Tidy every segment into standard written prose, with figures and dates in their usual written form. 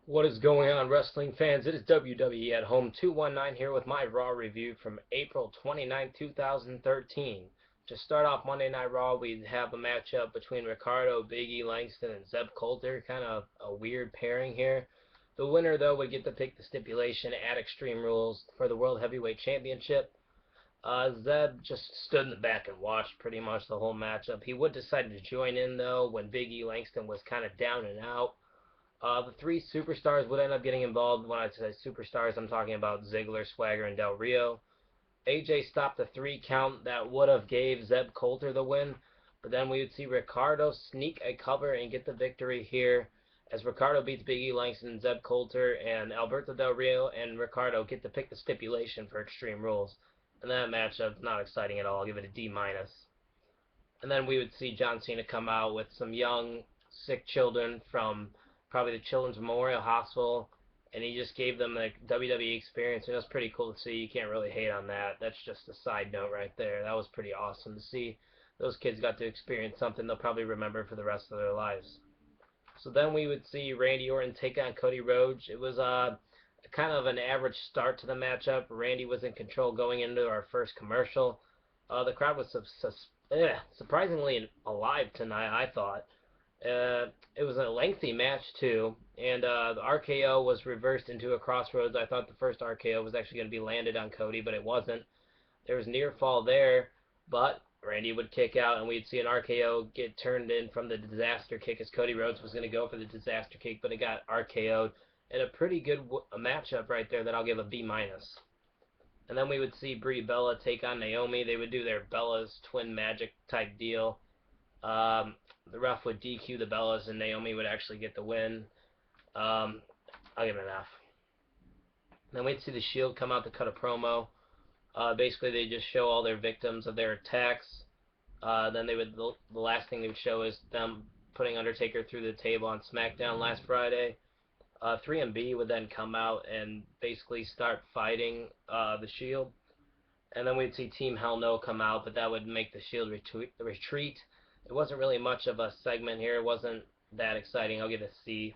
What is going on, wrestling fans? It is WWE at Home 219 here with my Raw review from April 29, 2013. To start off Monday Night Raw, we have a matchup between Ricardo, Big E Langston, and Zeb Coulter. Kind of a weird pairing here. The winner, though, would get to pick the stipulation at Extreme Rules for the World Heavyweight Championship. Zeb just stood in the back and watched pretty much the whole matchup. He would decide to join in, though, when Big E Langston was kind of down and out. The three superstars would end up getting involved. When I say superstars, I'm talking about Ziggler, Swagger, and Del Rio. AJ stopped the 3 count that would have gave Zeb Coulter the win, but then we would see Ricardo sneak a cover and get the victory here as Ricardo beats Big E Langston and Zeb Coulter, and Alberto Del Rio and Ricardo get to pick the stipulation for Extreme Rules. And that matchup, not exciting at all. I'll give it a D minus. And then we would see John Cena come out with some young, sick children from probably the Children's Memorial Hospital, and he just gave them the WWE experience, and it was pretty cool to see. You can't really hate on that. That's just a side note right there. That was pretty awesome to see. Those kids got to experience something they'll probably remember for the rest of their lives. So then we would see Randy Orton take on Cody Rhodes. It was kind of an average start to the matchup. Randy was in control going into our first commercial. The crowd was surprisingly alive tonight, I thought. It was a lengthy match too, and the RKO was reversed into a crossroads. I thought the first RKO was actually going to be landed on Cody, but it wasn't. There was near fall there, but Randy would kick out, and we'd see an RKO get turned in from the disaster kick as Cody Rhodes was going to go for the disaster kick, but it got RKO'd. And a pretty good matchup right there that I'll give a B minus. And then we would see Brie Bella take on Naomi. They would do their Bella's twin magic type deal. The ref would DQ the Bellas, and Naomi would actually get the win. I'll give it an F. Then we'd see the Shield come out to cut a promo. Basically, they just show all their victims of their attacks. Then the last thing they would show is them putting Undertaker through the table on SmackDown last Friday. 3MB would then come out and basically start fighting the Shield. And then we'd see Team Hell No come out, but that would make the Shield retreat. It wasn't really much of a segment here. It wasn't that exciting. I'll give it a C.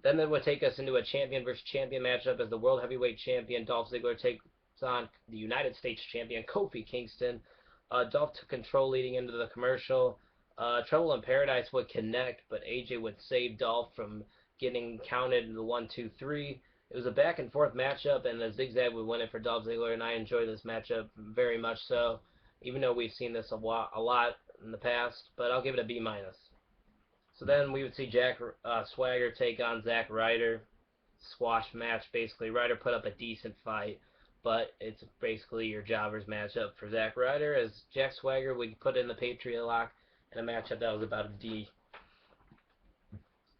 Then it would take us into a champion versus champion matchup as the World Heavyweight Champion Dolph Ziggler takes on the United States Champion Kofi Kingston. Dolph took control leading into the commercial. Trouble in Paradise would connect, but AJ would save Dolph from getting counted in the 1, 2, 3. It was a back and forth matchup, and the Zigzag would win it for Dolph Ziggler, and I enjoy this matchup very much so, even though we've seen this a lot in the past, but I'll give it a B minus. So then we would see Swagger take on Zack Ryder. Squash match, basically. Ryder put up a decent fight, but it's basically your jobbers matchup for Zack Ryder, as Jack Swagger would put in the Patriot Lock in a matchup that was about a D.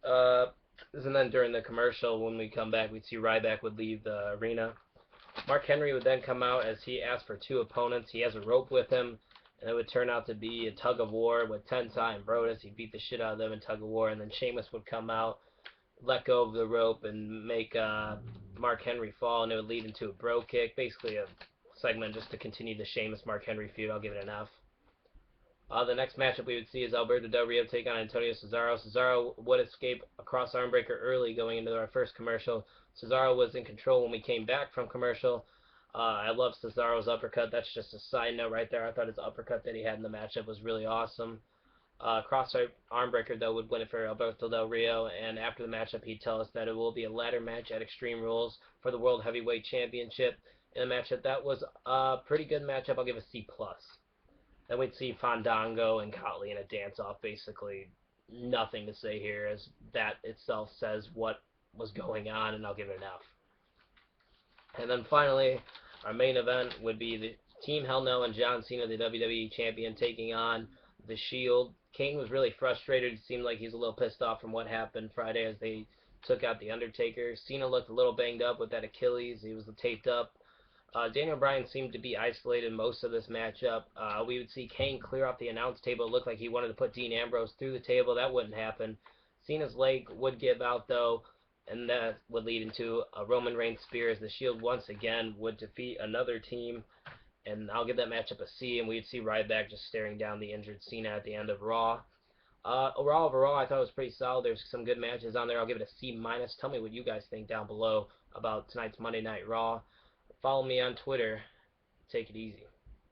And then during the commercial, when we come back, we'd see Ryback would leave the arena. Mark Henry would then come out as he asked for 2 opponents. He has a rope with him, and it would turn out to be a tug of war with Tensai and Brodus. He beat the shit out of them in tug of war, and then Sheamus would come out, let go of the rope, and make Mark Henry fall, and it would lead into a bro kick. Basically a segment just to continue the Sheamus-Mark Henry feud. I'll give it an F. The next matchup we would see is Alberto Del Rio take on Antonio Cesaro. Cesaro would escape a cross armbreaker early going into our first commercial. Cesaro was in control when we came back from commercial. I love Cesaro's uppercut. That's just a side note right there. I thought his uppercut that he had in the matchup was really awesome. Cross armbreaker, though, would win it for Alberto Del Rio. And after the matchup, he'd tell us that it will be a ladder match at Extreme Rules for the World Heavyweight Championship. In a matchup that was a pretty good matchup, I'll give a C+. Then we'd see Fandango and Kotley in a dance-off. Basically, nothing to say here, as that itself says what was going on, and I'll give it an F. And then finally, our main event would be the Team Hell No and John Cena, the WWE Champion, taking on the Shield. King was really frustrated. It seemed like he's a little pissed off from what happened Friday as they took out the Undertaker. Cena looked a little banged up with that Achilles. He was taped up. Daniel Bryan seemed to be isolated most of this matchup. We would see Kane clear off the announce table. It looked like he wanted to put Dean Ambrose through the table. That wouldn't happen. Cena's leg would give out, though, and that would lead into a Roman Reigns spear as the Shield once again would defeat another team. And I'll give that matchup a C, and we'd see Ryback just staring down the injured Cena at the end of Raw. Overall, I thought it was pretty solid. There's some good matches on there. I'll give it a C minus. Tell me what you guys think down below about tonight's Monday Night Raw. Follow me on Twitter. Take it easy.